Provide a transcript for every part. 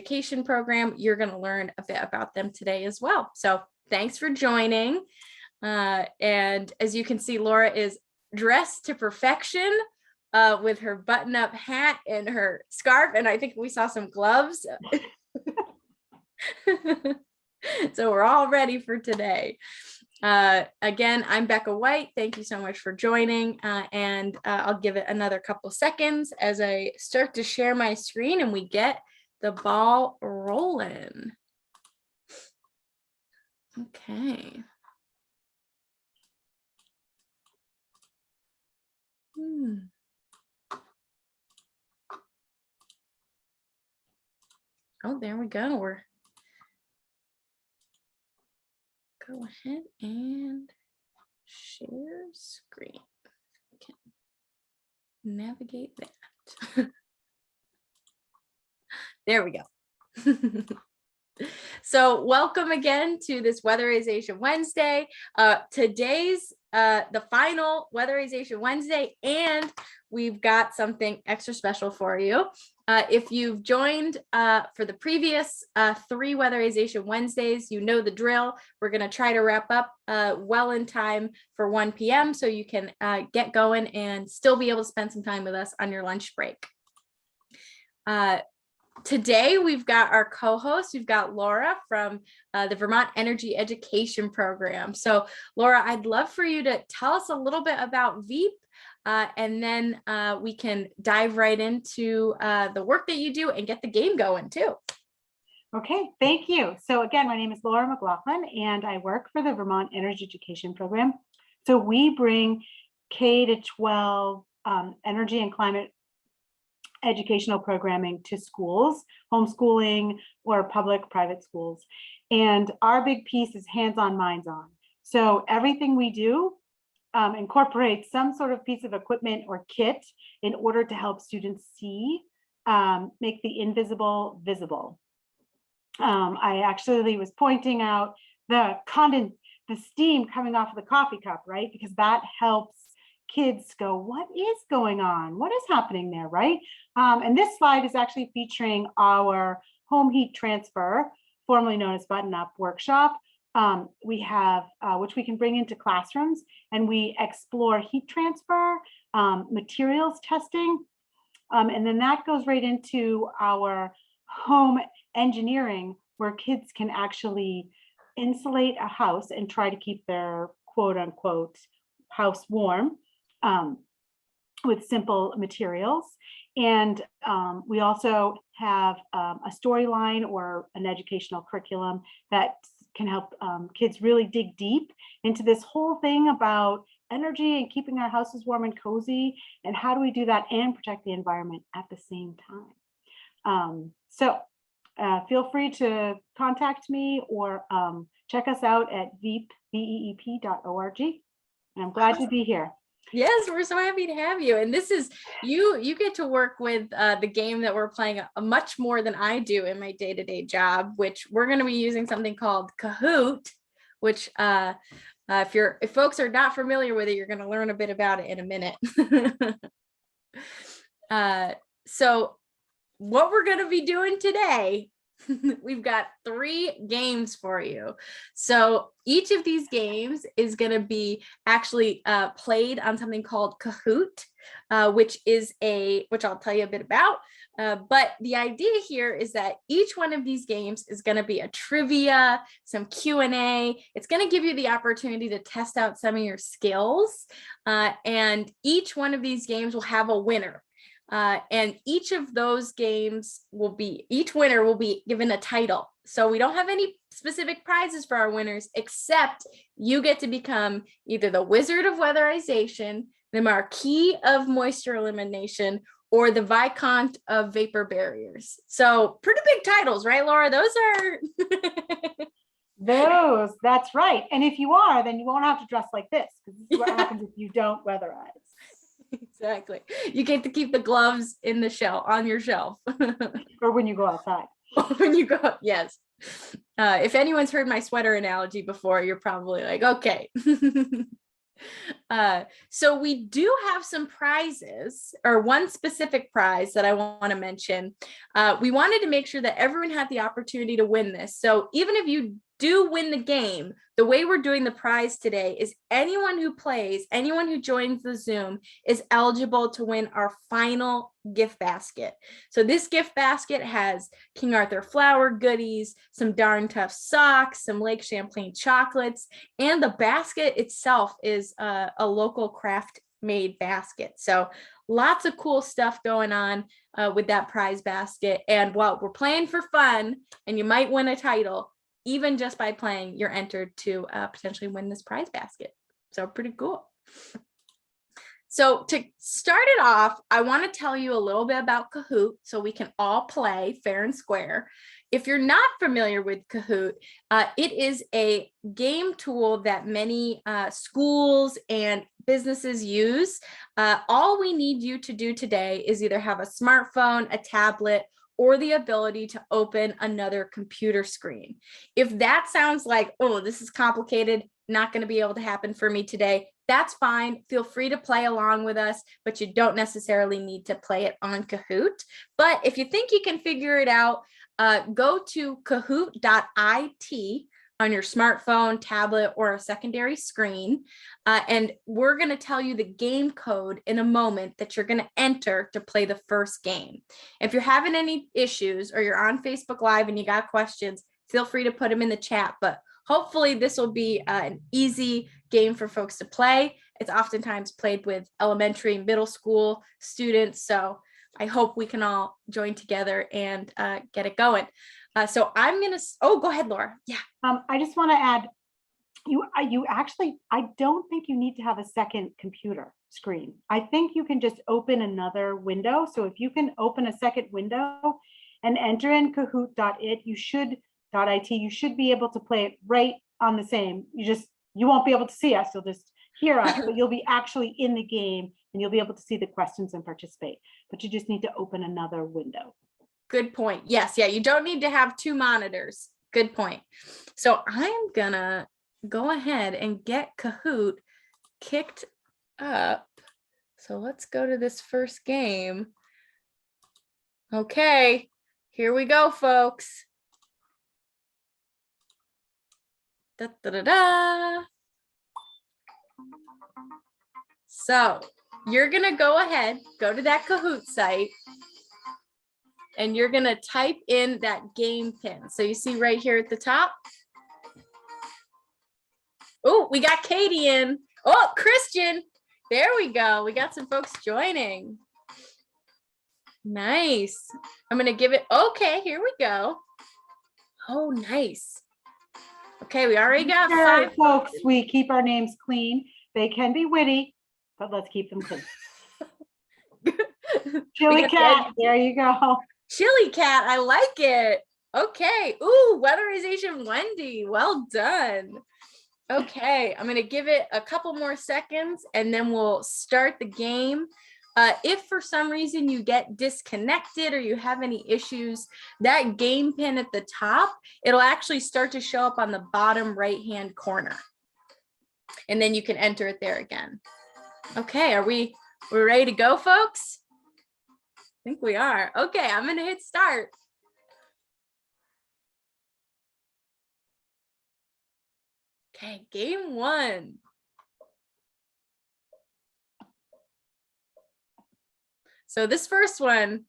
Education program. You're going to learn a bit about them today as well. So thanks for joining. And as you can see, Laura is dressed to perfection with her button-up hat and her scarf. And I think we saw some gloves. So we're all ready for today. Again, I'm Becca White. Thank you so much for joining. And I'll give it another couple seconds as I start to share my screen and we get the ball rolling. Okay. Oh, there we go. Go ahead and share screen. Okay. Navigate that. There we go. So welcome again to this Weatherization Wednesday. Today's the final Weatherization Wednesday, and we've got something extra special for you. If you've joined for the previous 3 Weatherization Wednesdays, you know the drill. We're going to try to wrap up well in time for 1 p.m. so you can get going and still be able to spend some time with us on your lunch break. Today, we've got our co-host. We've got Laura from the Vermont Energy Education Program. So Laura, I'd love for you to tell us a little bit about VEED, and then we can dive right into the work that you do and get the game going too. Okay, thank you. So again, my name is Laura McLaughlin and I work for the Vermont Energy Education Program. So we bring K to 12 energy and climate educational programming to schools, homeschooling or public private schools. And our big piece is hands-on, minds-on. So everything we do incorporates some sort of piece of equipment or kit in order to help students see, make the invisible visible. I actually was pointing out the steam coming off of the coffee cup, right? Because that helps kids go, what is going on? What is happening there, right? And this slide is actually featuring our home heat transfer, formerly known as Button Up workshop. We have, which we can bring into classrooms, and we explore heat transfer, materials testing, and then that goes right into our home engineering, where kids can actually insulate a house and try to keep their quote unquote house warm with simple materials. And we also have a storyline or an educational curriculum that can help kids really dig deep into this whole thing about energy and keeping our houses warm and cozy, and how do we do that and protect the environment at the same time. So feel free to contact me or check us out at veep.org. And I'm glad to be here. Yes, we're so happy to have you. And this is, you get to work with the game that we're playing much more than I do in my day-to-day job, which we're going to be using something called Kahoot, which if folks are not familiar with it, you're going to learn a bit about it in a minute. So what we're going to be doing today, we've got 3 games for you. So each of these games is going to be actually played on something called Kahoot, which I'll tell you a bit about. But the idea here is that each one of these games is going to be a trivia, some Q&A. It's going to give you the opportunity to test out some of your skills. And each one of these games will have a winner. And each of those games each winner will be given a title. So we don't have any specific prizes for our winners, except you get to become either the Wizard of Weatherization, the Marquis of Moisture Elimination, or the Viscount of Vapor Barriers. So pretty big titles, right, Laura? Those are... That's right. And if you are, then you won't have to dress like this, because this is what happens if you don't weatherize. Exactly. You get to keep the gloves in the on your shelf. Or when you go outside. When you go, yes. If anyone's heard my sweater analogy before, you're probably like, okay. So we do have some prizes, or one specific prize that I want to mention. We wanted to make sure that everyone had the opportunity to win this. So even if you do win the game, the way we're doing the prize today is anyone who plays, anyone who joins the Zoom is eligible to win our final gift basket. So this gift basket has King Arthur flower goodies, some Darn Tough socks, some Lake Champlain chocolates, and the basket itself is a local craft made basket. So lots of cool stuff going on with that prize basket. And while we're playing for fun, and you might win a title, even just by playing, you're entered to potentially win this prize basket. So pretty cool. So to start it off, I want to tell you a little bit about Kahoot so we can all play fair and square. If you're not familiar with Kahoot, it is a game tool that many schools and businesses use. All we need you to do today is either have a smartphone, a tablet, or the ability to open another computer screen. If that sounds like, oh, this is complicated, not going to be able to happen for me today, that's fine. Feel free to play along with us, but you don't necessarily need to play it on Kahoot. But if you think you can figure it out, go to kahoot.it on your smartphone, tablet, or a secondary screen. And we're going to tell you the game code in a moment that you're going to enter to play the first game. If you're having any issues or you're on Facebook Live and you got questions, feel free to put them in the chat. But hopefully this will be an easy game for folks to play. It's oftentimes played with elementary and middle school students. So I hope we can all join together and get it going. So I'm going to, oh, go ahead, Laura. Yeah. I just want to add, you actually, I don't think you need to have a second computer screen. I think you can just open another window. So if you can open a second window and enter in kahoot.it, you should be able to play it right on the same. You won't be able to see us. You'll just hear us, but you'll be actually in the game and you'll be able to see the questions and participate. But you just need to open another window. Good point. Yes. Yeah. You don't need to have two monitors. Good point. So I'm gonna go ahead and get Kahoot kicked up. So let's go to this first game. Okay, here we go, folks. Da, da, da, da. So you're gonna go ahead, go to that Kahoot site, and you're gonna type in that game pin. So you see right here at the top. Oh, we got Katie in. Oh, Christian. There we go. We got some folks joining. Nice. I'm gonna give it. Okay, here we go. Oh, nice. Okay, we already got five folks. We keep our names clean. They can be witty, but let's keep them clean. Chili Cat, there you go. Chili Cat, I like it. Okay. Ooh, Weatherization Wednesday. Well done. Okay, I'm gonna give it a couple more seconds and then we'll start the game. If for some reason you get disconnected or you have any issues, that game pin at the top, it'll actually start to show up on the bottom right-hand corner. And then you can enter it there again. Okay, we're ready to go, folks? I think we are. Okay, I'm gonna hit start. Okay, game one. So this first one,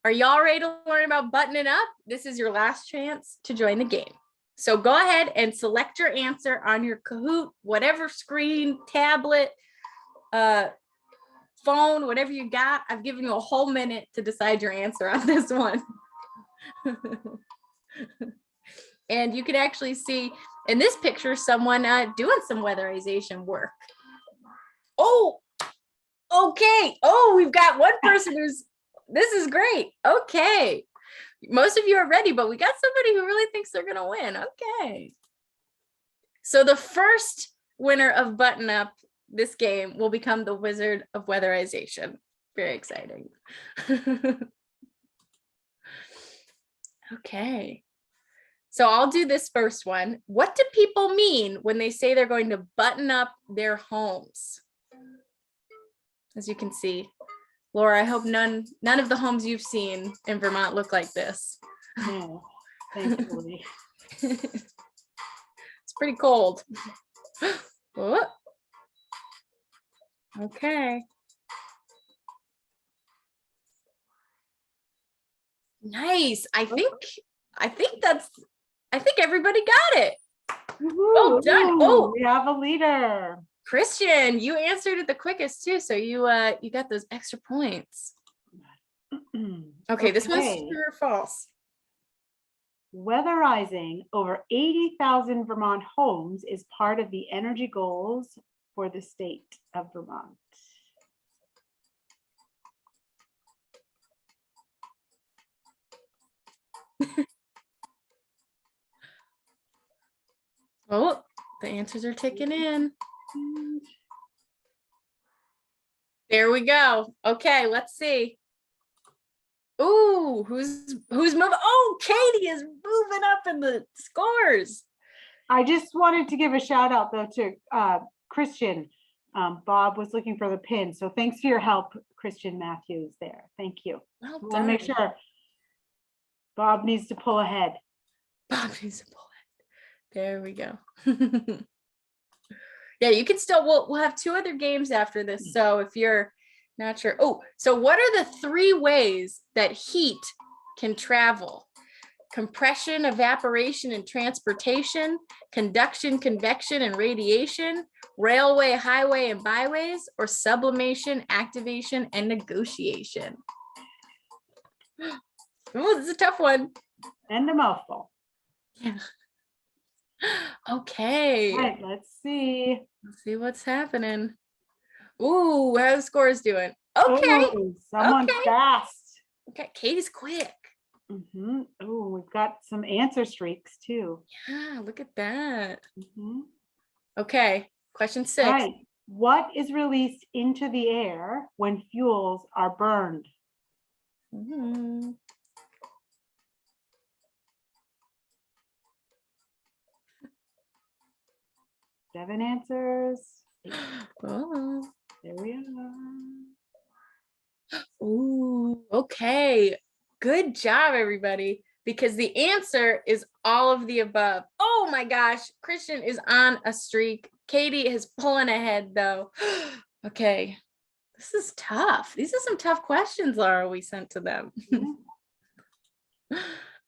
are y'all ready to learn about buttoning up? This is your last chance to join the game. So go ahead and select your answer on your Kahoot, whatever screen, tablet, phone, whatever you got. I've given you a whole minute to decide your answer on this one. And you can actually see in this picture someone doing some weatherization work. Oh, okay. Oh, we've got one person this is great. Okay. Most of you are ready, but we got somebody who really thinks they're going to win. Okay. So the first winner of Button Up this game will become the Wizard of Weatherization. Very exciting. Okay. So I'll do this first one. What do people mean when they say they're going to button up their homes? As you can see, Laura, I hope none of the homes you've seen in Vermont look like this. No, thankfully. It's pretty cold. Oh. Okay. Nice. I think everybody got it. Well done. Oh, we have a leader. Christian, you answered it the quickest too, so you got those extra points. Okay, this one's true or false. Weatherizing over 80,000 Vermont homes is part of the energy goals for the state of Vermont. Oh, the answers are ticking in. There we go. Okay, let's see. Ooh, who's moving? Oh, Katie is moving up in the scores. I just wanted to give a shout out though to Christian. Bob was looking for the pin, so thanks for your help, Christian Matthews. There, thank you. Well We want to make done. sure Bob needs to pull ahead. Bob needs to pull it. There we go. Yeah, you can still. We'll have two other games after this. So if you're not sure. Oh, so what are the three ways that heat can travel? Compression, evaporation, and transportation, conduction, convection, and radiation, railway, highway, and byways, or sublimation, activation, and negotiation. Oh, this is a tough one. And a mouthful. Yeah. Okay. All right, let's see. Let's see what's happening. Ooh, how the scores doing? Okay. Ooh, someone's Okay. fast. Okay, Katie's quick. Oh, we've got some answer streaks too. Yeah, look at that. Okay, question 6. All right. What is released into the air when fuels are burned? 7 answers. 8. Oh. There we are. Ooh, okay. Good job, everybody. Because the answer is all of the above. Oh my gosh, Christian is on a streak. Katie is pulling ahead though. Okay, this is tough. These are some tough questions, Laura, we sent to them.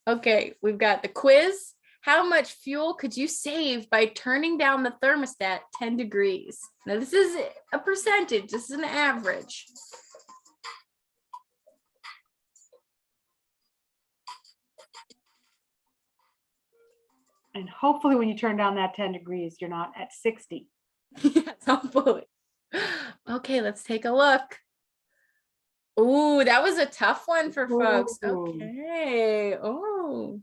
Okay, we've got the quiz. How much fuel could you save by turning down the thermostat 10 degrees? Now, this is a percentage. This is an average. And hopefully when you turn down that 10 degrees, you're not at 60. Yes, hopefully. Okay, let's take a look. Ooh, that was a tough one for folks. Okay. Oh.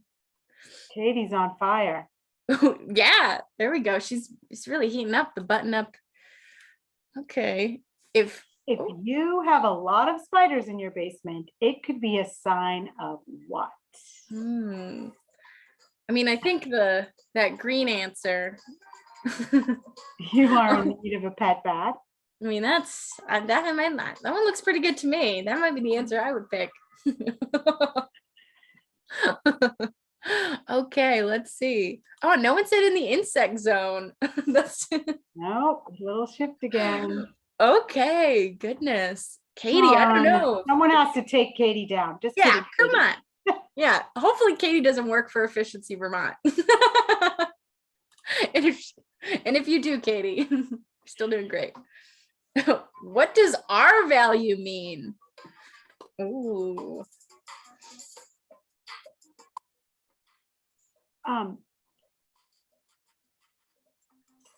Katie's on fire. Yeah, there we go. She's really heating up the button up. Okay. If you have a lot of spiders in your basement, it could be a sign of what? I mean, I think that green answer. You are in need of a pet bat. I mean, that one looks pretty good to me. That might be the answer I would pick. Okay, let's see. Oh, no one said in the insect zone. That's Nope, a little shift again. Okay, goodness. Katie, I don't know. Someone has to take Katie down. Just Yeah, kidding, come on. Yeah, hopefully Katie doesn't work for Efficiency Vermont. And if you do, Katie, you're still doing great. What does R value mean? Ooh.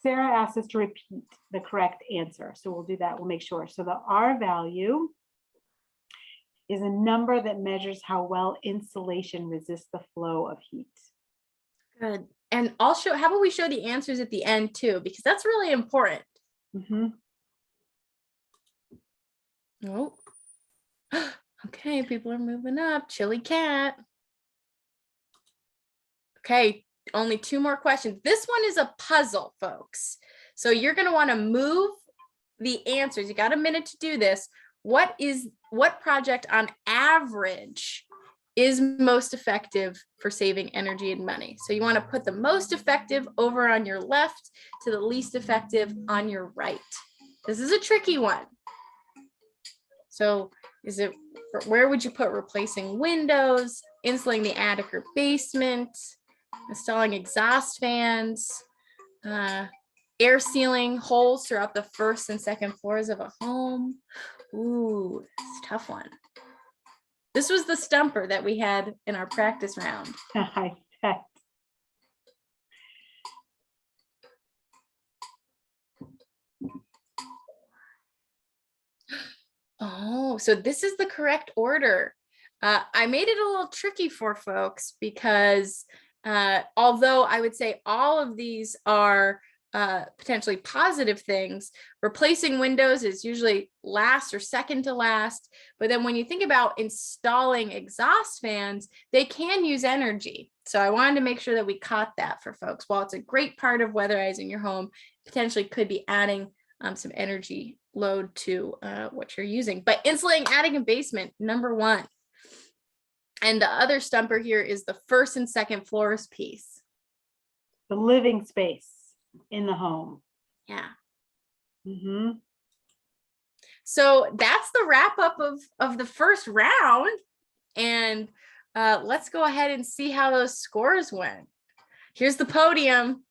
Sarah asked us to repeat the correct answer. So we'll do that. We'll make sure. So the R value is a number that measures how well insulation resists the flow of heat. Good. And how about we show the answers at the end too, because that's really important. Oh. Okay, people are moving up. Chilly cat. Okay, only 2 more questions. This one is a puzzle, folks. So you're going to want to move the answers. You got a minute to do this. What project on average is most effective for saving energy and money? So you want to put the most effective over on your left to the least effective on your right. This is a tricky one. So where would you put replacing windows, insulating the attic or basement, installing exhaust fans, air sealing holes throughout the first and second floors of a home? Ooh, it's a tough one. This was the stumper that we had in our practice round. I bet. Oh, so this is the correct order. I made it a little tricky for folks because although I would say all of these are potentially positive things, replacing windows is usually last or second to last. But then when you think about installing exhaust fans, they can use energy. So I wanted to make sure that we caught that for folks. While it's a great part of weatherizing your home, potentially could be adding some energy load to what you're using. But insulating attic and basement, number 1. And the other stumper here is the first and second floors piece. The living space in the home. Yeah. Mm-hmm. So that's the wrap up of the first round. And let's go ahead and see how those scores went. Here's the podium.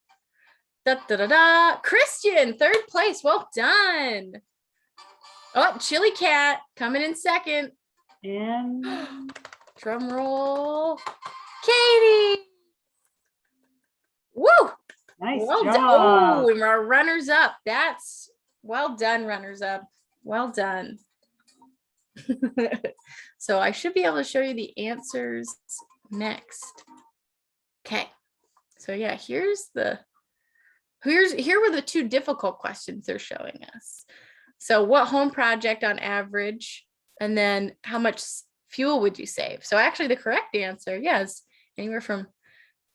Da, da, da, da. Christian, 3rd place. Well done. Oh, Chili Cat coming in 2nd. And drum roll. Katie. Woo. Nice well job. done. Oh, and our runners up. That's well done, runners up. Well done. So I should be able to show you the answers next. Okay. So yeah, here were the 2 difficult questions they're showing us. So what home project on average, and then how much fuel would you save? So actually the correct answer, yes, anywhere from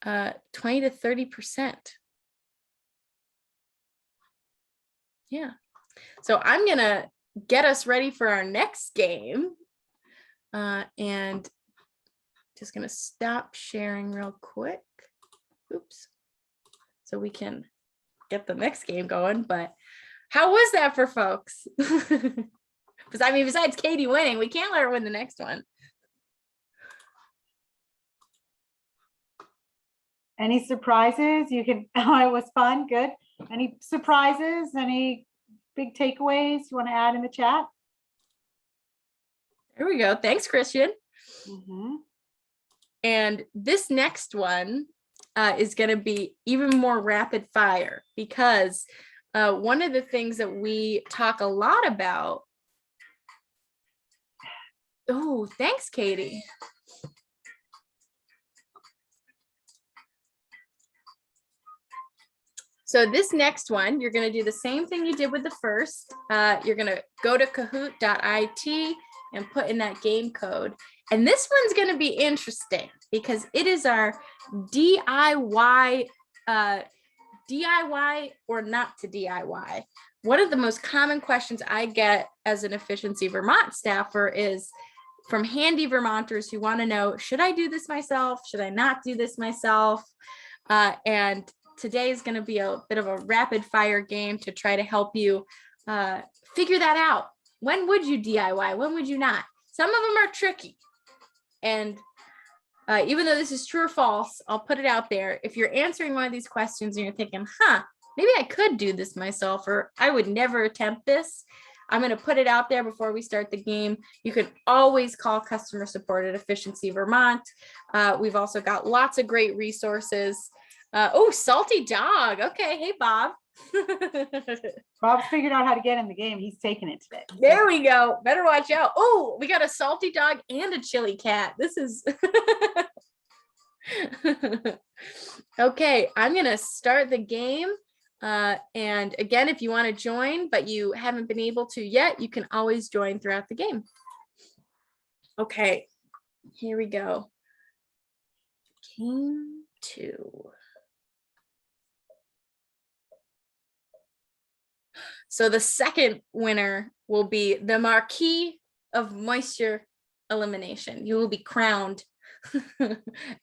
20 to 30%. Yeah. So I'm going to get us ready for our next game. And just going to stop sharing real quick. Oops. So we can get the next game going. But how was that for folks? Because I mean, besides Katie winning, we can't let her win the next one. any surprises? You can, oh, it was fun. Good. Any surprises? Any big takeaways you want to add in the chat? There we go. Thanks, Christian. Mm-hmm. And this next one is going to be even more rapid fire because one of the things that we talk a lot about. Oh, thanks, Katie. So this next one, you're going to do the same thing you did with the first. You're going to go to kahoot.it and put in that game code. And this one's going to be interesting because it is our DIY or not to DIY. One of the most common questions I get as an Efficiency Vermont staffer is from handy Vermonters who want to know, should I do this myself? Should I not do this myself? And today is going to be a bit of a rapid fire game to try to help you figure that out. When would you DIY? When would you not? Some of them are tricky. And even though this is true or false, I'll put it out there. If you're answering one of these questions and you're thinking, maybe I could do this myself, or I would never attempt this, I'm going to put it out there before we start the game. You can always call customer support at Efficiency Vermont. We've also got lots of great resources. Oh, Salty Dog. Okay. Hey, Bob. Bob's figured out how to get in the game. He's taking it today. There we go. Better watch out. Oh, we got a Salty Dog and a Chili Cat. This is okay. I'm going to start the game. And again, if you want to join, but you haven't been able to yet, you can always join throughout the game. Okay, here we go. Game 2. So the second winner will be the Marquis of Moisture Elimination. You will be crowned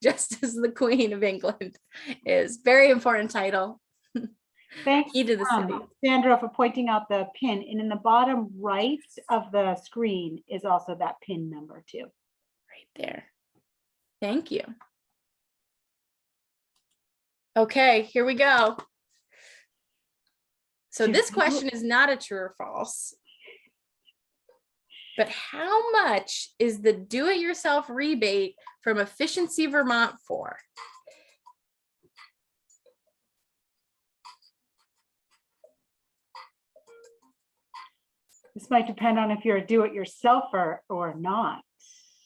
just as the Queen of England is. Very important title. Thanks, Key to the city. Sandra, for pointing out the pin. And in the bottom right of the screen is also that pin number too. Right there. Thank you. Okay, here we go. So this question is not a true or false. But how much is the do-it-yourself rebate from Efficiency Vermont for? This might depend on if you're a do-it-yourselfer or not.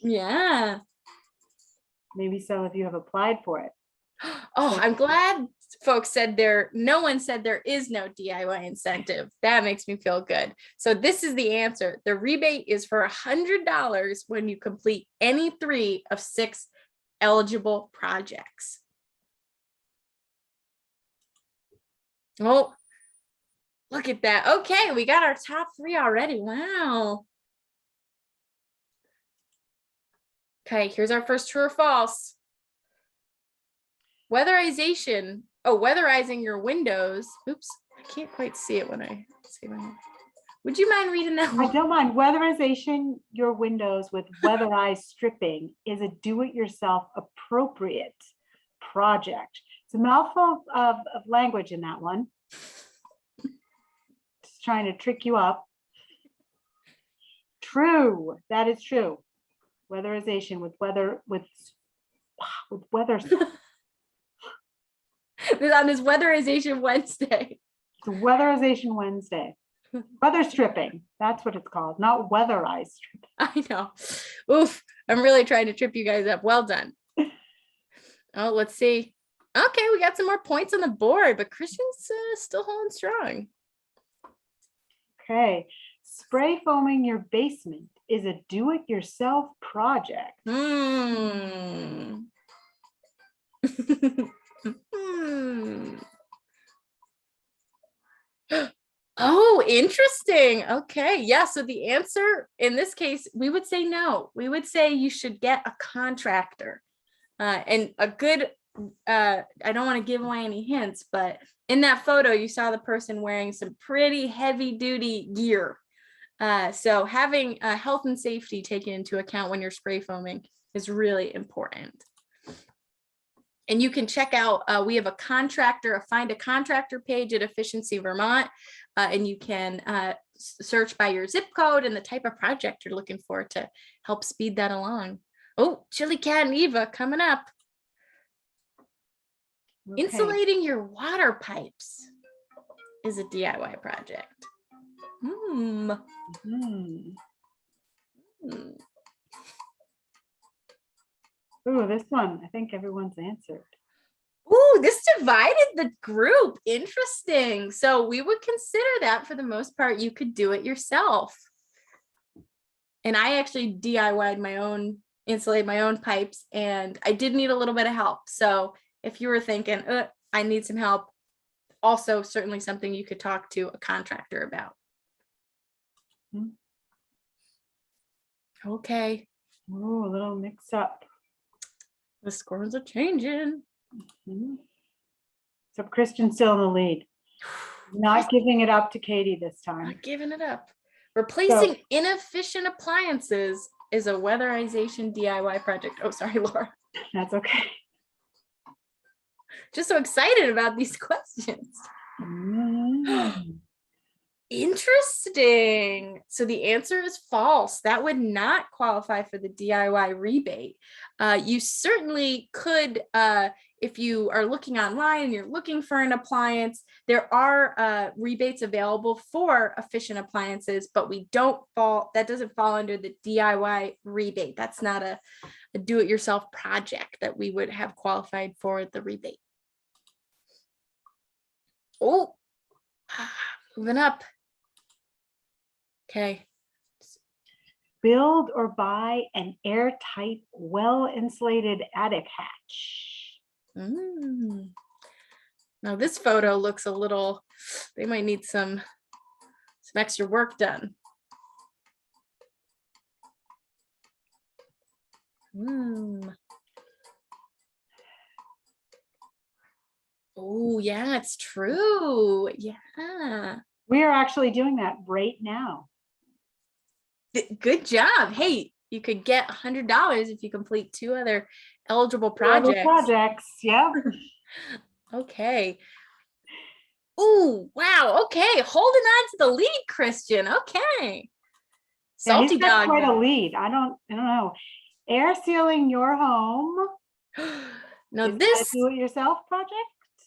Yeah. Maybe some of you have applied for it. Oh, I'm glad folks said no one said there is no DIY incentive. That makes me feel good. So this is the answer. The rebate is for $100 when you complete any 3 of 6 eligible projects. Oh, look at that. Okay, we got our top 3 already. Wow. Okay, here's our first true or false. Weatherization. Oh, weatherizing your windows. Oops, I can't quite see it when I see it. Would you mind reading that one? I don't mind. Weatherization your windows with weatherized stripping is a do-it-yourself appropriate project. It's a mouthful of language in that one. Just trying to trick you up. True, that is true. Weatherization with weather. On this Weatherization Wednesday. It's Weatherization Wednesday. Weather stripping, that's what it's called, not weatherized stripping. I know. Oof, I'm really trying to trip you guys up. Well done. Oh, let's see. Okay, we got some more points on the board, but Christian's still holding strong. Okay, spray foaming your basement is a do-it-yourself project. Oh, interesting. Okay. Yeah. So the answer in this case, we would say no. We would say you should get a contractor. And a good, I don't want to give away any hints, but in that photo, you saw the person wearing some pretty heavy duty gear. So having health and safety taken into account when you're spray foaming is really important. And you can check out, we have a find a contractor page at Efficiency Vermont, and you can search by your zip code and the type of project you're looking for to help speed that along. Oh, Chili Cat and Eva coming up. Okay. Insulating your water pipes is a DIY project. Ooh, this one, I think everyone's answered. Ooh, this divided the group. Interesting. So we would consider that for the most part, you could do it yourself. And I actually DIY'd my own, insulated my own pipes, and I did need a little bit of help. So if you were thinking, I need some help, also certainly something you could talk to a contractor about. Okay. Ooh, a little mix up. The scores are changing. So Christian's still in the lead. Not giving it up to Katie this time. Not giving it up. Replacing inefficient appliances is a weatherization DIY project. Oh, sorry, Laura. That's okay. Just so excited about these questions. Interesting. So the answer is false. That would not qualify for the DIY rebate. You certainly could, if you are looking online and you're looking for an appliance, there are rebates available for efficient appliances, but that doesn't fall under the DIY rebate. That's not a do-it-yourself project that we would have qualified for the rebate. Oh, moving up. Okay. Build or buy an airtight, well-insulated attic hatch. Mm. Now this photo looks a little, they might need some extra work done. Oh, yeah, it's true. Yeah. We are actually doing that right now. Good job. Hey, you could get $100 if you complete 2 other eligible Projects. projects. Yeah. Okay. Oh, wow. Okay. Holding on to the lead, Christian. Okay. Yeah, he's Salty got dog. quite a lead. I don't know. Air sealing your home. Now Is that this a do-it-yourself project?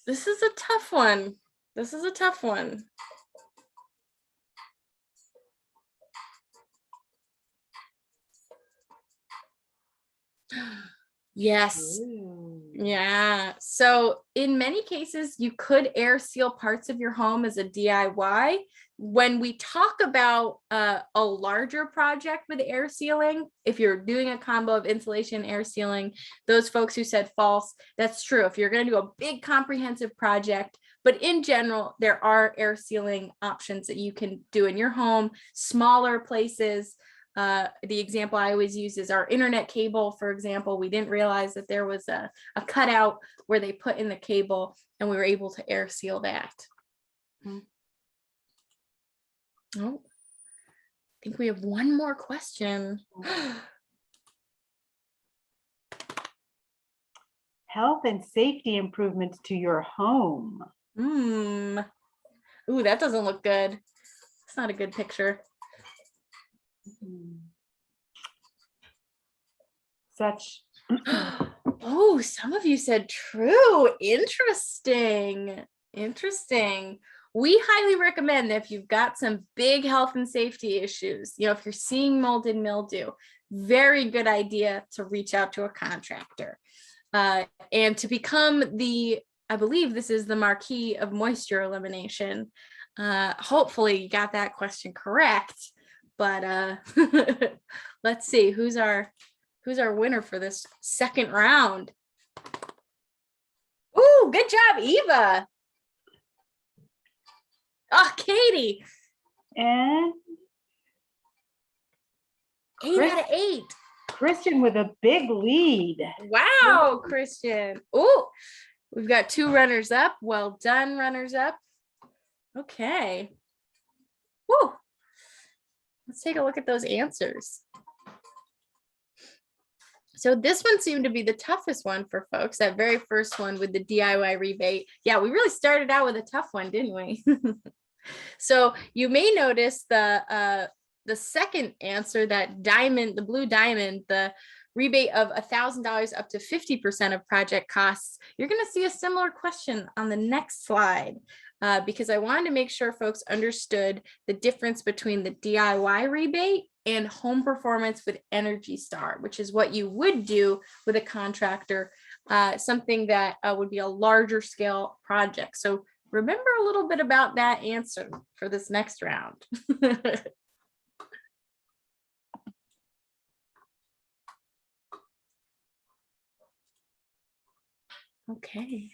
this is a tough one. This is a tough one. Yes. Ooh. Yeah. So in many cases, you could air seal parts of your home as a DIY. When we talk about a larger project with air sealing, if you're doing a combo of insulation, air sealing, those folks who said false, that's true. If you're going to do a big comprehensive project, but in general, there are air sealing options that you can do in your home, smaller places. The example I always use is our internet cable, for example. We didn't realize that there was a cutout where they put in the cable, and we were able to air seal that. Oh, I think we have one more question. Health and safety improvements to your home. Ooh, that doesn't look good. It's not a good picture. Such. Oh, some of you said true. Interesting. We highly recommend that if you've got some big health and safety issues, if you're seeing mold and mildew, very good idea to reach out to a contractor. And to become I believe this is the marquee of moisture elimination. Hopefully you got that question correct, but let's see who's our winner for this second round. Ooh, good job, Eva. Oh, Katie. And 8 out of 8. Christian with a big lead. Wow, Christian. Oh, we've got 2 runners up. Well done, runners up. Okay. Woo. Let's take a look at those answers. So this one seemed to be the toughest one for folks, that very first one with the DIY rebate. Yeah, we really started out with a tough one, didn't we? So you may notice the second answer, that diamond, the blue diamond, the rebate of $1,000 up to 50% of project costs. You're going to see a similar question on the next slide, because I wanted to make sure folks understood the difference between the DIY rebate and home performance with Energy Star, which is what you would do with a contractor, something that would be a larger scale project. So remember a little bit about that answer for this next round. Okay.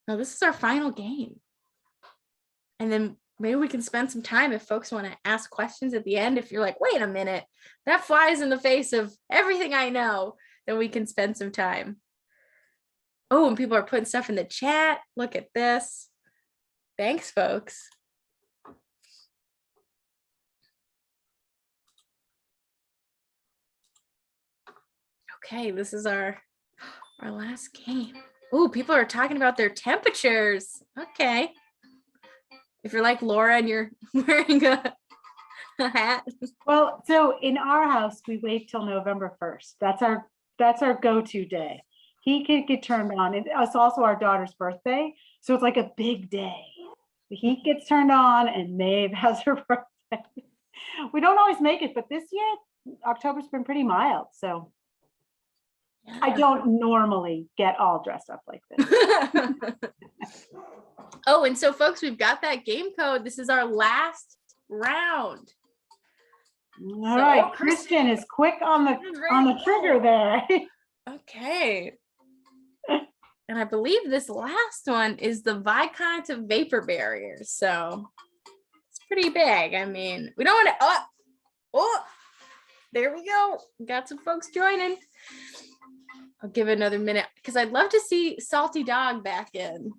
Now this is our final game. And then maybe we can spend some time if folks want to ask questions at the end. If you're like, wait a minute, that flies in the face of everything I know, then we can spend some time. Oh, and people are putting stuff in the chat. Look at this. Thanks, folks. Okay, this is our last game. Oh, people are talking about their temperatures. Okay. If you're like Laura and you're wearing a hat. Well, so in our house, we wait till November 1st. That's our go-to day. He can get turned on. It's also our daughter's birthday. So it's like a big day. The heat gets turned on and Maeve has her birthday. We don't always make it, but this year, October's been pretty mild. So yeah. I don't normally get all dressed up like this. Oh, and so folks, we've got that game code. This is our last round. All right, Christian is quick on the trigger there. Okay. And I believe this last one is the Viscount of vapor barriers. So it's pretty big. I mean, we don't want to, oh, there we go. Got some folks joining. I'll give it another minute because I'd love to see Salty Dog back in.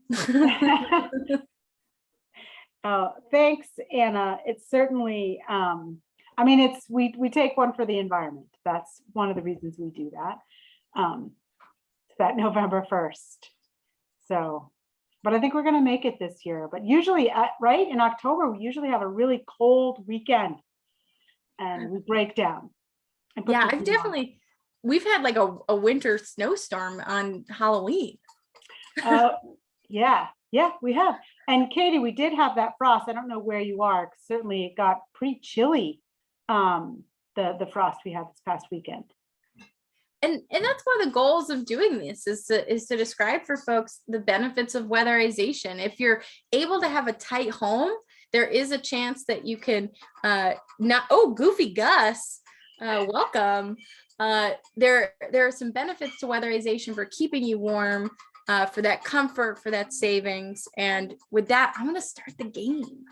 Thanks, Anna. It's certainly, I mean, we take one for the environment. That's one of the reasons we do that. That November 1st. So, but I think we're going to make it this year. But usually, right in October, we usually have a really cold weekend, and we break down. Yeah, we've had like a winter snowstorm on Halloween. Yeah, we have. And Katie, we did have that frost. I don't know where you are. Certainly, it got pretty chilly. The frost we had this past weekend. And that's one of the goals of doing this is to describe for folks the benefits of weatherization. If you're able to have a tight home, there is a chance that you can Goofy Gus, welcome. There are some benefits to weatherization for keeping you warm, for that comfort, for that savings. And with that, I'm going to start the game.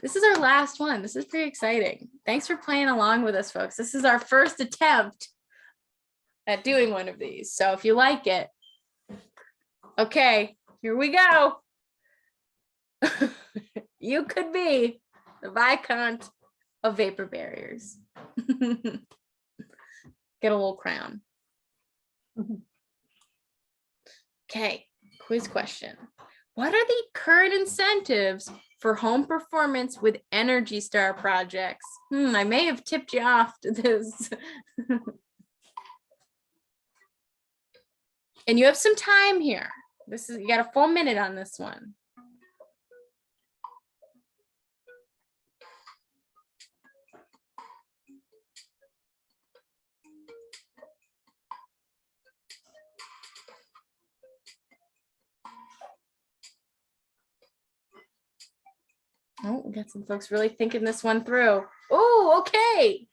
This is our last one. This is pretty exciting. Thanks for playing along with us, folks. This is our first attempt at doing one of these. So if you like it, okay, here we go. You could be the Viscount of vapor barriers. Get a little crown. Okay, quiz question. What are the current incentives for home performance with Energy Star projects? I may have tipped you off to this. And you have some time here. You got a full minute on this one. Oh, we got some folks really thinking this one through. Oh, okay.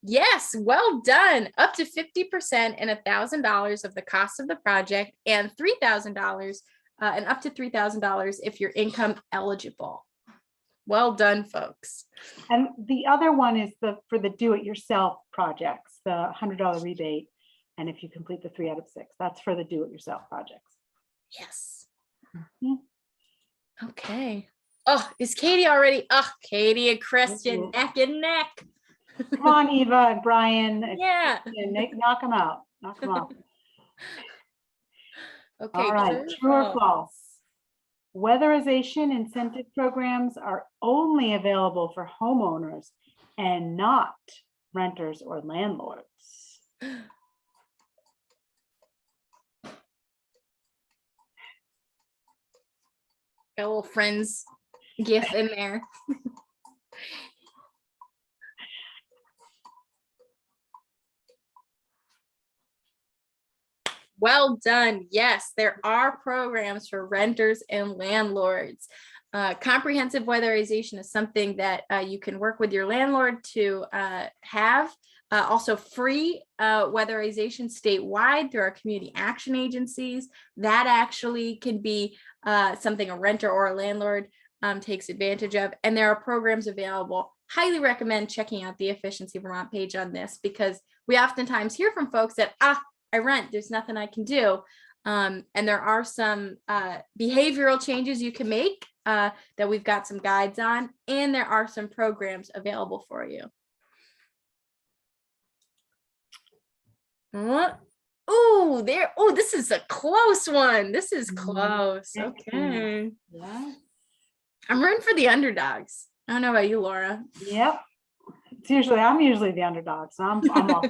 Yes, well done. Up to 50% and $1,000 of the cost of the project, and $3,000 and up to $3,000 if you're income eligible. Well done, folks. And the other one is for the do-it-yourself projects, the $100 rebate. And if you complete the 3 out of 6, that's for the do-it-yourself projects. Yes. Okay. Oh, is Katie already? Oh, Katie and Kristen neck and neck. Come on, Eva and Brian. Yeah. Knock them out. Knock them out. Okay. All right. True or false? Weatherization incentive programs are only available for homeowners and not renters or landlords. Got a little Friends gif in there. Well done. Yes, there are programs for renters and landlords. Comprehensive weatherization is something that you can work with your landlord to have. Also free weatherization statewide through our community action agencies. That actually can be something a renter or a landlord takes advantage of. And there are programs available. Highly recommend checking out the Efficiency Vermont page on this, because we oftentimes hear from folks that, I rent, there's nothing I can do. And there are some behavioral changes you can make that we've got some guides on, and there are some programs available for you. Oh, this is a close one. This is close. Okay. Yeah. I'm rooting for the underdogs. I don't know about you, Laura. Yep. I'm usually the underdog, so I'm off.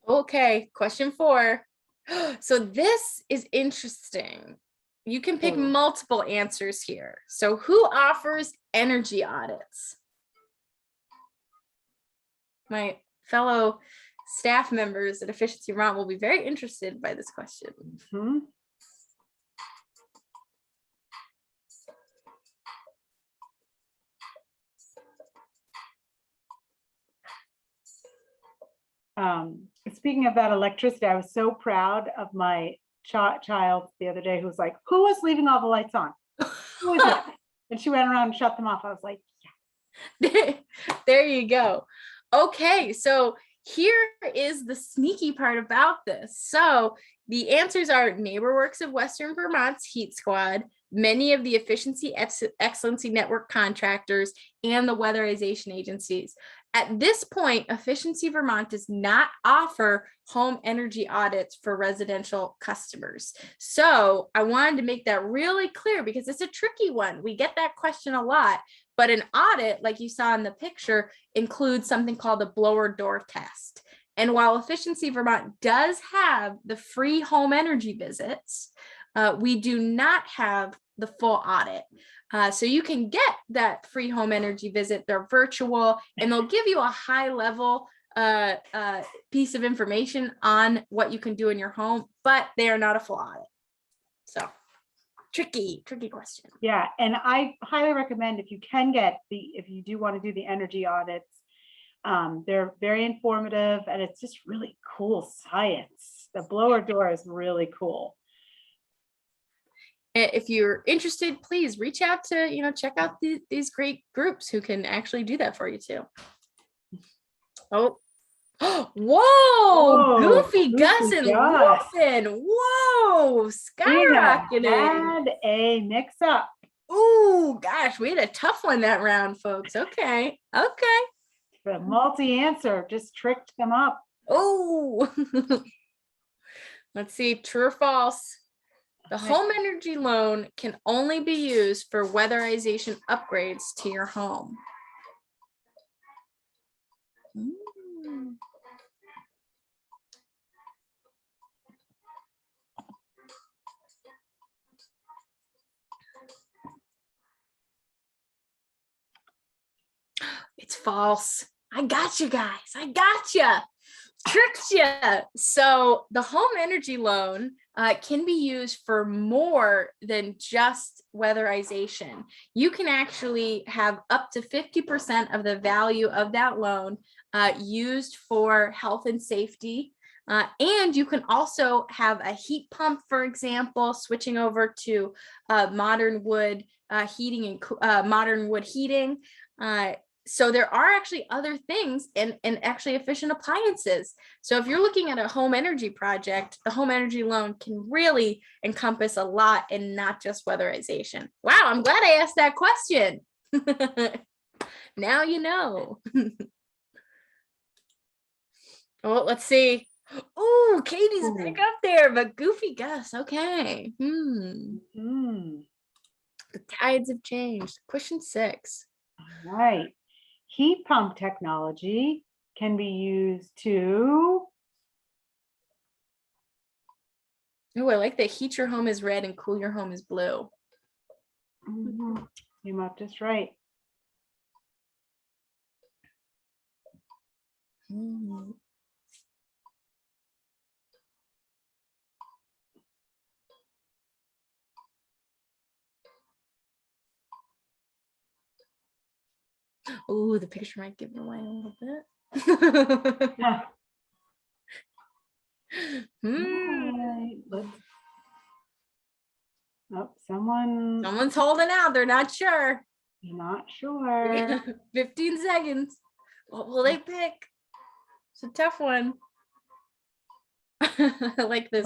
Okay, question 4. So this is interesting. You can pick multiple answers here. So who offers energy audits? My fellow staff members at Efficiency Vermont will be very interested by this question. Speaking of that electricity, I was so proud of my child the other day who was like, who was leaving all the lights on? Who was it? And she went around and shut them off. I was like, there you go. Okay, so here is the sneaky part about this. So the answers are NeighborWorks of Western Vermont's Heat Squad, many of the Efficiency Excellency Network contractors, and the weatherization agencies. At this point, Efficiency Vermont does not offer home energy audits for residential customers. So I wanted to make that really clear because it's a tricky one. We get that question a lot, but an audit, like you saw in the picture, includes something called a blower door test. And while Efficiency Vermont does have the free home energy visits, we do not have the full audit. So you can get that free home energy visit. They're virtual and they'll give you a high level piece of information on what you can do in your home, but they are not a full audit. So tricky question. yeah. And I highly recommend if you can if you do want to do the energy audits, they're very informative and it's just really cool science. The blower door is really cool. If you're interested, please reach out to, check out these great groups who can actually do that for you too. Oh, whoa, Goofy Gus and Wolfen. Whoa, skyrocketed. Had a mix up. Ooh, gosh, we had a tough one that round, folks. Okay. The multi-answer just tricked them up. Oh, let's see, true or false. The home energy loan can only be used for weatherization upgrades to your home. It's false. I got you guys. I got you. Tricked you. So the home energy loan can be used for more than just weatherization. You can actually have up to 50% of the value of that loan used for health and safety. And you can also have a heat pump, for example, switching over to modern wood heating and modern wood heating. So there are actually other things and actually efficient appliances. So if you're looking at a home energy project, the home energy loan can really encompass a lot and not just weatherization. Wow, I'm glad I asked that question. Now you know. Oh, let's see. Oh, Katie's back up there, but Goofy Gus. Okay. The tides have changed. Question 6. All right. Heat pump technology can be used to. Oh, I like that. Heat your home is red and cool your home is blue. Came up just right. Oh, the picture might give it away a little bit. Right, oh, someone's holding out. They're not sure. Not sure. 15 seconds. What will they pick? It's a tough one. I like this.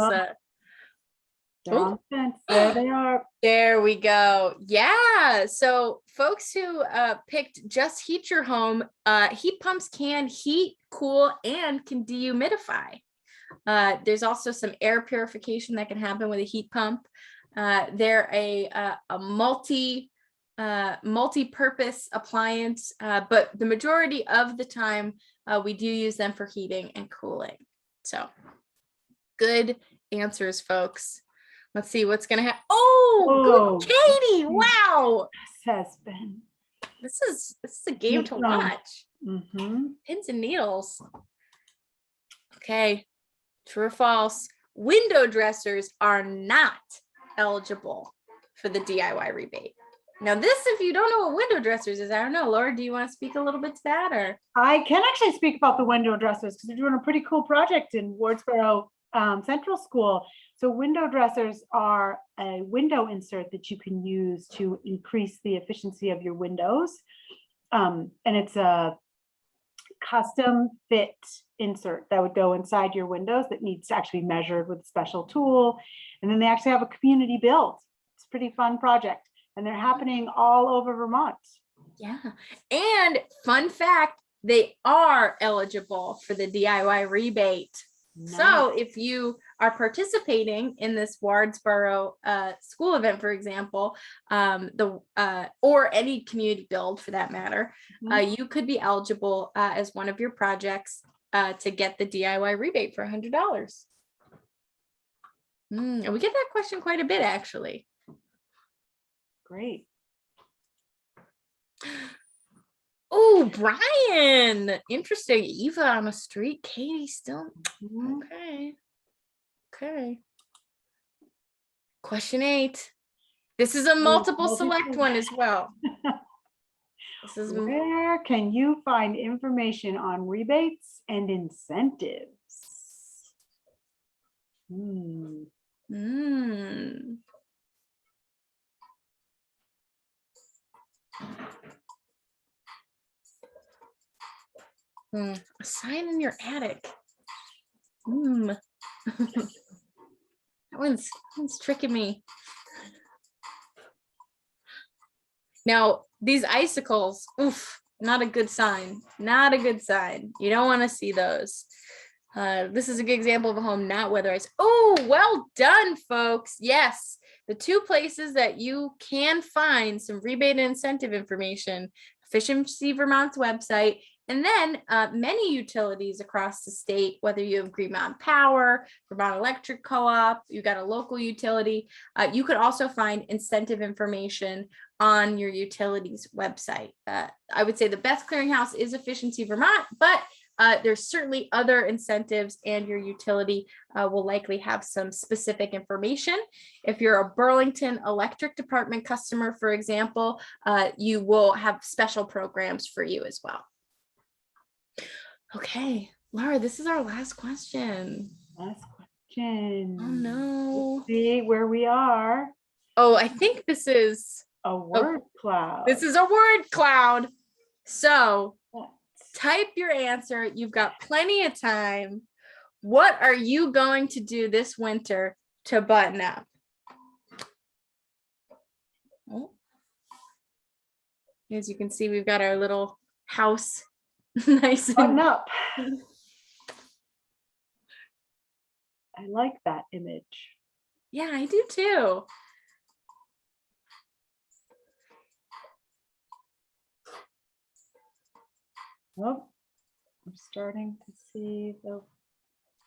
There they are. There we go. Yeah. So folks who picked just heat your home, heat pumps can heat, cool, and can dehumidify. There's also some air purification that can happen with a heat pump. They're a multi-purpose appliance, but the majority of the time we do use them for heating and cooling. So good answers, folks. Let's see what's gonna happen. Oh, good, Katie! Wow, this is a game to watch. Pins and needles. Okay, true or false? Window dressers are not eligible for the DIY rebate. Now this, if you don't know what window dressers is, I don't know, Laura, do you want to speak a little bit to that, or? I can actually speak about the window dressers because they're doing a pretty cool project in Wardsboro Central School. So window dressers are a window insert that you can use to increase the efficiency of your windows. And it's a custom fit insert that would go inside your windows that needs to actually be measured with a special tool. And then they actually have a community build. It's a pretty fun project. And they're happening all over Vermont. Yeah. And fun fact, they are eligible for the DIY rebate. Nice. So if you are participating in this Wardsboro school event, for example, or any community build for that matter, you could be eligible as one of your projects to get the DIY rebate for $100. And we get that question quite a bit, actually. Great. Oh, Brian. Interesting. Eva on the street. Katie still. Okay. Okay. Question 8. This is a multiple select one as well. This is where can you find information on rebates and incentives? A sign in your attic. That one's tricking me. Now, these icicles, oof, not a good sign. Not a good sign. You don't want to see those. This is a good example of a home not weatherized. Oh, well done, folks. Yes, the 2 places that you can find some rebate and incentive information, Efficiency Vermont's website, and then many utilities across the state, whether you have Green Mountain Power, Vermont Electric Co-op, you got a local utility, you could also find incentive information on your utilities website. I would say the best clearinghouse is Efficiency Vermont, but there's certainly other incentives, and your utility will likely have some specific information. If you're a Burlington Electric Department customer, for example, you will have special programs for you as well. Okay, Laura, this is our last question. Last question. Oh no. Let's see where we are. Oh, I think this is a word cloud. This is a word cloud. So type your answer. You've got plenty of time. What are you going to do this winter to button up? Oh. As you can see, we've got our little house nice button up. I like that image. Yeah, I do too. Oh, I'm starting to see the.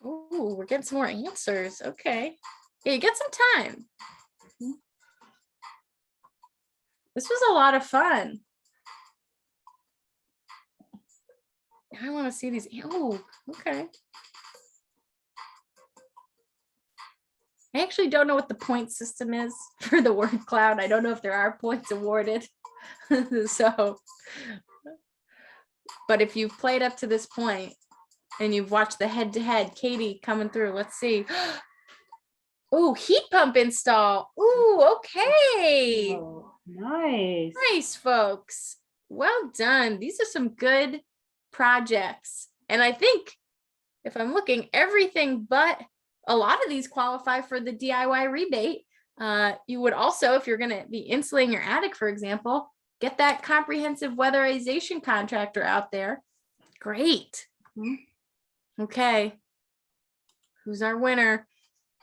Oh, we're getting some more answers. Okay. Yeah, you get some time. This was a lot of fun. I want to see these. Oh, okay. I actually don't know what the point system is for the word cloud. I don't know if there are points awarded. So, but if you've played up to this point and you've watched the head-to-head, Katie coming through, let's see. Oh, heat pump install. Ooh, okay. Oh, nice. Nice, folks. Well done. These are some good projects. And I think if I'm looking, everything but a lot of these qualify for the DIY rebate. You would also, if you're going to be insulating your attic, for example, get that comprehensive weatherization contractor out there. Great. Okay. Who's our winner?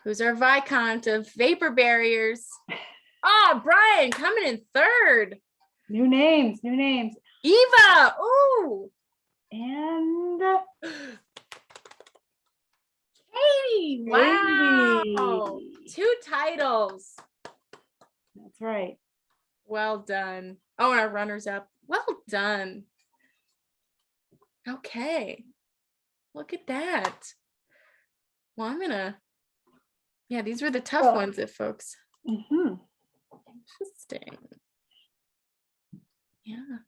Who's our Viscount of vapor barriers? Oh, Brian coming in third. New names, new names. Eva. Ooh. And Katie. Wow. 2 titles. That's right. Well done. Oh, and our runners up. Well done. Okay. Look at that. Well, I'm gonna. Yeah, these were the tough ones, folks. Interesting. Yeah.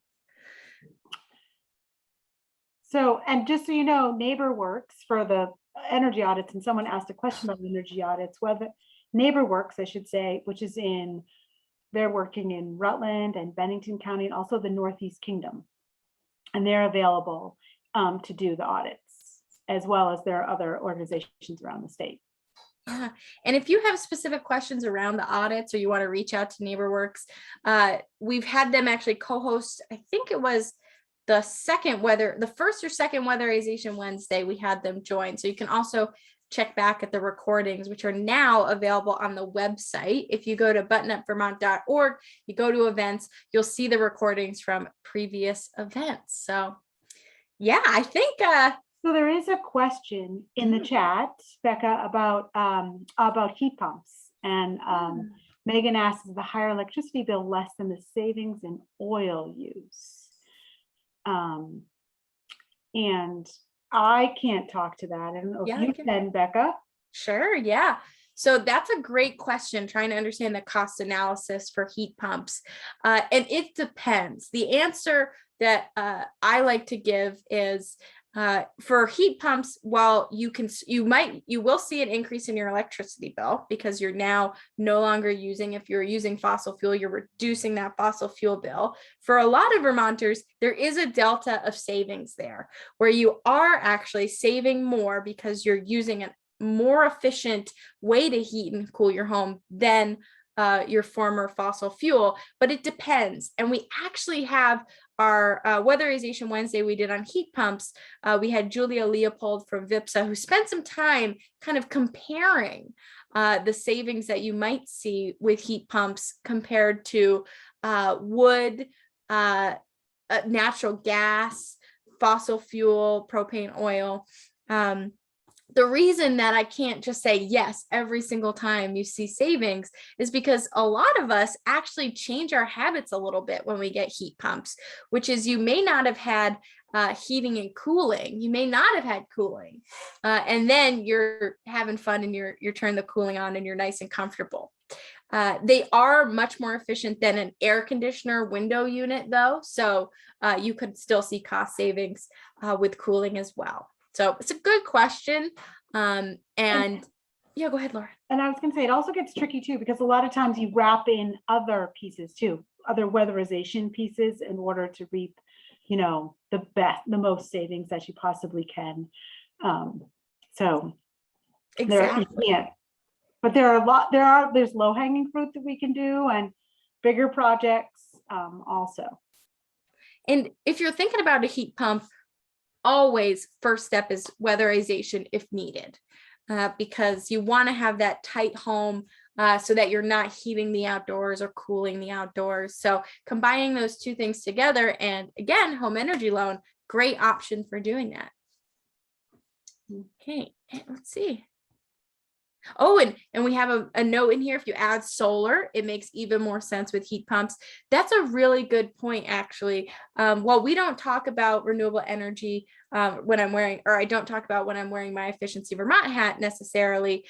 So, and just so you know, NeighborWorks for the energy audits, and someone asked a question about energy audits, whether NeighborWorks, I should say, which is they're working in Rutland and Bennington County and also the Northeast Kingdom. And they're available to do the audits, as well as there are other organizations around the state. Yeah. And if you have specific questions around the audits or you want to reach out to NeighborWorks, we've had them actually co-host, I think it was the first or second Weatherization Wednesday, we had them join. So you can also check back at the recordings, which are now available on the website. If you go to buttonupvermont.org, you go to events, you'll see the recordings from previous events. So yeah, I think so there is a question in the chat, Becca, about heat pumps. And Megan asks, is the higher electricity bill less than the savings in oil use? And I can't talk to that. I don't know if you can, Becca. Sure, yeah. So that's a great question, trying to understand the cost analysis for heat pumps. And it depends. The answer that I like to give is for heat pumps, while you will see an increase in your electricity bill because you're now no longer using, if you're using fossil fuel, you're reducing that fossil fuel bill. For a lot of Vermonters, there is a delta of savings there where you are actually saving more because you're using a more efficient way to heat and cool your home than your former fossil fuel, but it depends. And we actually have our Weatherization Wednesday we did on heat pumps. We had Julia Leopold from VIPSA who spent some time kind of comparing the savings that you might see with heat pumps compared to wood, natural gas, fossil fuel, propane, oil. The reason that I can't just say yes every single time you see savings is because a lot of us actually change our habits a little bit when we get heat pumps, which is you may not have had heating and cooling. You may not have had cooling. And then you're having fun and you're turning the cooling on and you're nice and comfortable. They are much more efficient than an air conditioner window unit though. So you could still see cost savings with cooling as well. So it's a good question. And yeah, go ahead, Laura. And I was going to say, it also gets tricky too, because a lot of times you wrap in other pieces too, other weatherization pieces in order to reap, the most savings that you possibly can. So exactly. But there's low hanging fruit that we can do and bigger projects also. And if you're thinking about a heat pump, always first step is weatherization if needed, because you want to have that tight home so that you're not heating the outdoors or cooling the outdoors. So combining those two things together, and again, home energy loan, great option for doing that. Okay, let's see. Oh, and we have a note in here. If you add solar, it makes even more sense with heat pumps. That's a really good point, actually. While we don't talk about renewable energy when I'm wearing, or I don't talk about when I'm wearing my Efficiency Vermont hat necessarily,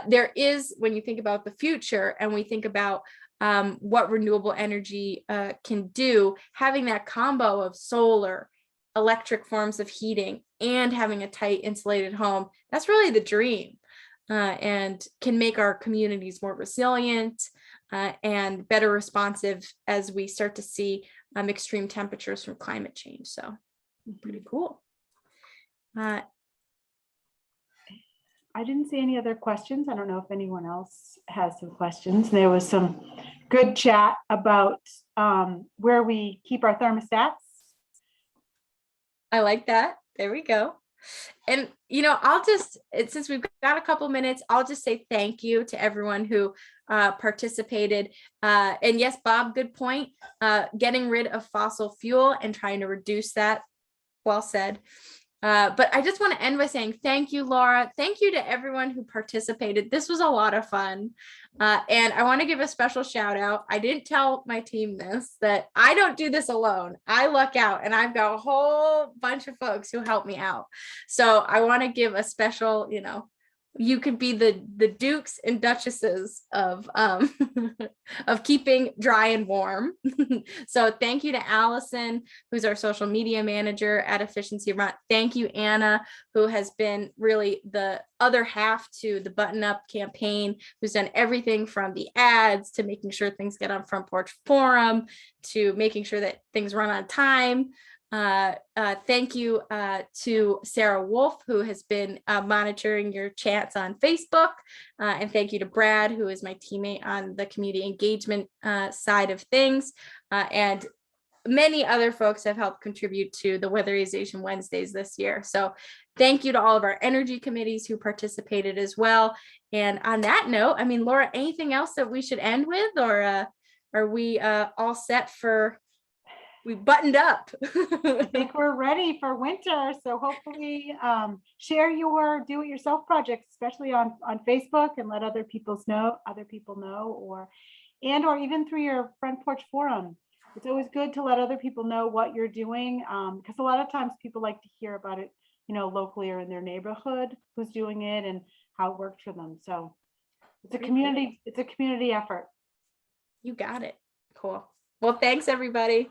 there is, when you think about the future and we think about what renewable energy can do, having that combo of solar, electric forms of heating, and having a tight insulated home, that's really the dream. And can make our communities more resilient and better responsive as we start to see extreme temperatures from climate change. So pretty cool. I didn't see any other questions. I don't know if anyone else has some questions. There was some good chat about where we keep our thermostats. I like that. There we go. And, I'll just, since we've got a couple minutes, I'll just say thank you to everyone who participated. And yes, Bob, good point. Getting rid of fossil fuel and trying to reduce that. Well said. But I just want to end by saying thank you, Laura. Thank you to everyone who participated. This was a lot of fun. And I want to give a special shout out. I didn't tell my team this, that I don't do this alone. I luck out and I've got a whole bunch of folks who help me out. So I want to give a special, you could be the dukes and duchesses of of keeping dry and warm. So thank you to Allison, who's our social media manager at Efficiency Vermont. Thank you, Anna, who has been really the other half to the Button Up campaign, who's done everything from the ads to making sure things get on Front Porch Forum to making sure that things run on time. Thank you to Sarah Wolf, who has been monitoring your chats on Facebook. And thank you to Brad, who is my teammate on the community engagement side of things. And many other folks have helped contribute to the Weatherization Wednesdays this year. So thank you to all of our energy committees who participated as well. And on that note, I mean, Laura, anything else that we should end with, or are we all set for? We buttoned up. I think we're ready for winter. So hopefully share your do-it-yourself projects, especially on Facebook, and let other people know, or even through your Front Porch Forum. It's always good to let other people know what you're doing, because a lot of times people like to hear about it, locally or in their neighborhood, who's doing it and how it worked for them. So it's a community effort. You got it. Cool. Well, thanks everybody.